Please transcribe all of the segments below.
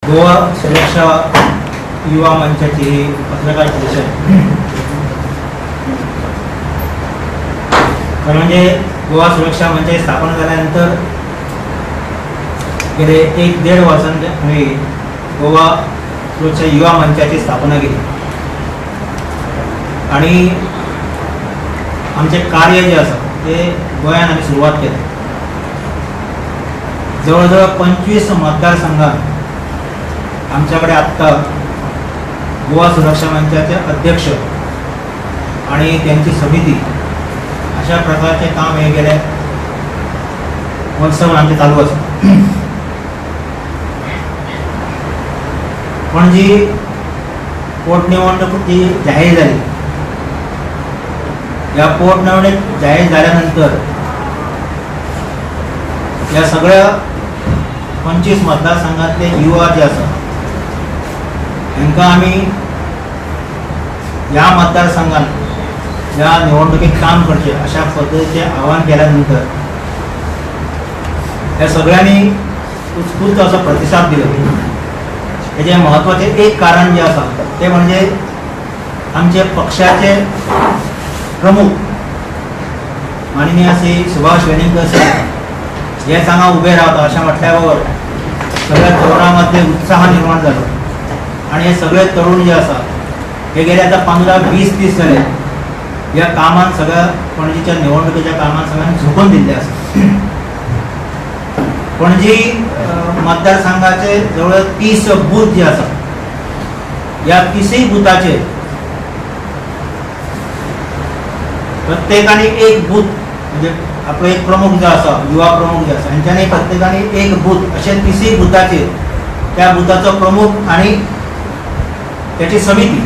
गोवा सुरक्षा युवा मंचाची ही पत्रकार परिषद. म्हणजे गोवा सुरक्षा मंच स्थापन झाल्यानंतर गेले 1-1.5 वर्षांनी आम्ही गोवा सुरक्षा युवा मंचाची स्थापना केली आणि आमचे कार्य जे आसा ते गोंयांत आमी सुरवात केली. जवळजवळ 25 मतदारसंघात आमच्याकडे आत्ता गोवा सुरक्षा मंचाचे अध्यक्ष आणि त्यांची समिती अशा प्रकारचे काम हे गेले वर्षभर आमचे चालू असतं. पण जी पोटनिवडणूक जी जाहीर झाली, या पोटनिवडणूक जाहीर झाल्यानंतर या सगळ्या 25 मतदारसंघातले युवा जे असतात त्यांना आम्ही या मतदारसंघात या निवडणुकीत काम करचे अशा पद्धतीचे आवाहन केल्यानंतर या सगळ्यांनी उत्स्फूर्त असा प्रतिसाद दिला. त्याचे महत्त्वाचे एक कारण जे असा ते म्हणजे आमचे पक्षाचे प्रमुख माननीय श्री सुभाष वेलिंगकर सर हे सांगा उभे राहतात अशा म्हटल्यावर सगळ्या तरुणांमध्ये उत्साह निर्माण झाला आणि हे सगळे तरुण जे असतात हे गेले आता 15-20-30 झाले या कामात सगळ्या पणजीच्या निवडणुकीच्या कामात सगळ्यांनी झोकून दिले असतात. पणजी मतदारसंघाचे जवळ 30 बूथ जे असतात या 30 बूथाचे प्रत्येकाने एक बूथ म्हणजे आपलो एक प्रमुख जो असा युवा प्रमुख जे असा यांच्यानी प्रत्येकाने एक बूथ असे 30 बूथाचे त्या बूथाचा प्रमुख आणि त्याची समिती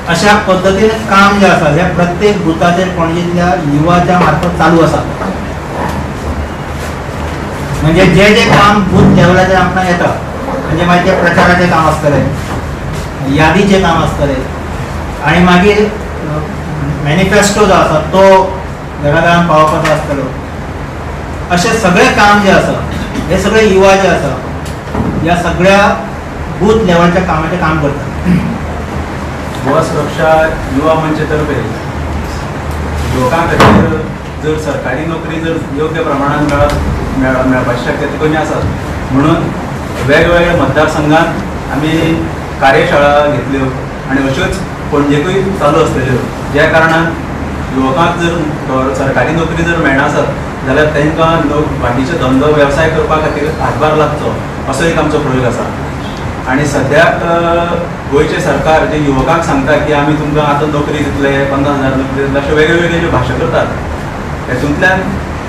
अशा पद्धतीने काम जे असतात या प्रत्येक बूथाचे पणजीतल्या युवाच्या मार्फत चालू असतात. म्हणजे जे जे काम बूथ लेवलाचे आपण येतात म्हणजे माहिती प्रचाराचे काम असतले, यादीचे काम असतले आणि मागीर मॅनिफेस्टो जो आसा तो घराघरांत पावपाचो आसतलो. असे सगळे काम जे आसा हे सगळे युवा जे आसा या सगळ्या बूथ लेवलच्या कामाचे काम करतात. गोवा सुरक्षा युवा मंचतर्फे युवकां खातीर जर सरकारी नोकरी जर योग्य प्रमाणात मेळपाची शक्यता कमी आसात म्हणून वेगवेगळ्या मतदारसंघात आमी कार्यशाळा घेतल्यो आणि अश्योच पणजेकूय चालू आसतल्यो. ज्या कारणान युवकांक जर सरकारी नोकरी जर मेळना आसत जाल्यार तांकां बाकीचे धंदो वेवसाय करपा खातीर हातभार लागचो असो एक आमचो प्रयोग आसा. आणि सद्याक गोंयचे सरकार जे युवकांक सांगता की आमी तुमकां आतां नोकरी दितले 50,000 नोकरी दितले अशे वेगवेगळे जे भाशा करतात तातूंतल्यान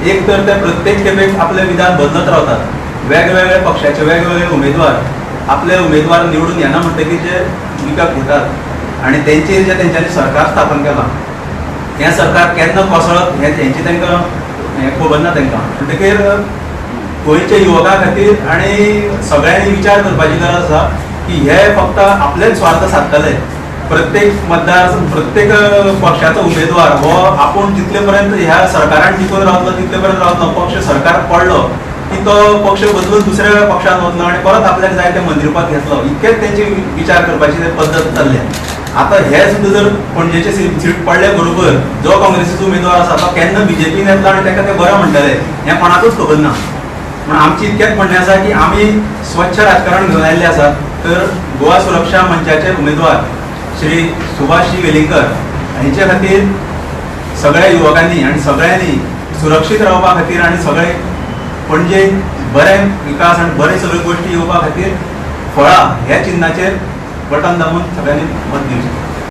एक तर ते प्रत्येक खेपेक आपले विधान बदलत रावतात. वेगवेगळे पक्षाचे वेगवेगळे उमेदवार आपले उमेदवार निवडून येना म्हणटकीर जे विकत घेतात आणि तेंचेर जे तेंच्यांनी सरकार स्थापन केलां हें सरकार केन्ना कोसळत हें तेंची तांकां हें खबर ना तांकां. म्हणटकीर गोंयच्या युवकां खातीर आनी सगळ्यांनी विचार करपाची गरज आसा की हे फक्त आपलेच स्वार्थ सादतले. प्रत्येक मतदार प्रत्येक पक्षाचो उमेदवार हो आपूण जितले पर्यंत ह्या सरकारान टिकून रावतलो तितले पर्यंत रावतलो. पक्ष सरकार पडलो की तो पक्ष बदलून दुसऱ्या पक्षान वतलो आणि परत आपल्याक जाय ते मंत्रीपद घेतलो. इतकेच तेंची विचार करपाची पद्दत जाल्ली. आता हे सुद्दां जर पणजेचे सीट पडले बरोबर जो काँग्रेसीचो उमेदवार आसा तो केन्ना बीजेपीन येतलो आणि ताका ते बरें म्हणटले हें कोणाकूच खबर ना. पण आमची इतकेंच म्हणणें आसा की आमी स्वच्छ राजकारण घेवन आयिल्ले आसात. तर गोवा सुरक्षा मंचाचे उमेदवार श्री सुभाष वेलिंगकर हांचे खातीर सगळ्या युवकांनी आनी सगळ्यांनी सुरक्षीत रावपा खातीर आनी सगळे पणजे बरें विकास आनी बरे सगळ्यो गोश्टी येवपा खातीर फळा ह्या चिन्हाचेर बटन दामून सगळ्यांनी मत दिवचें.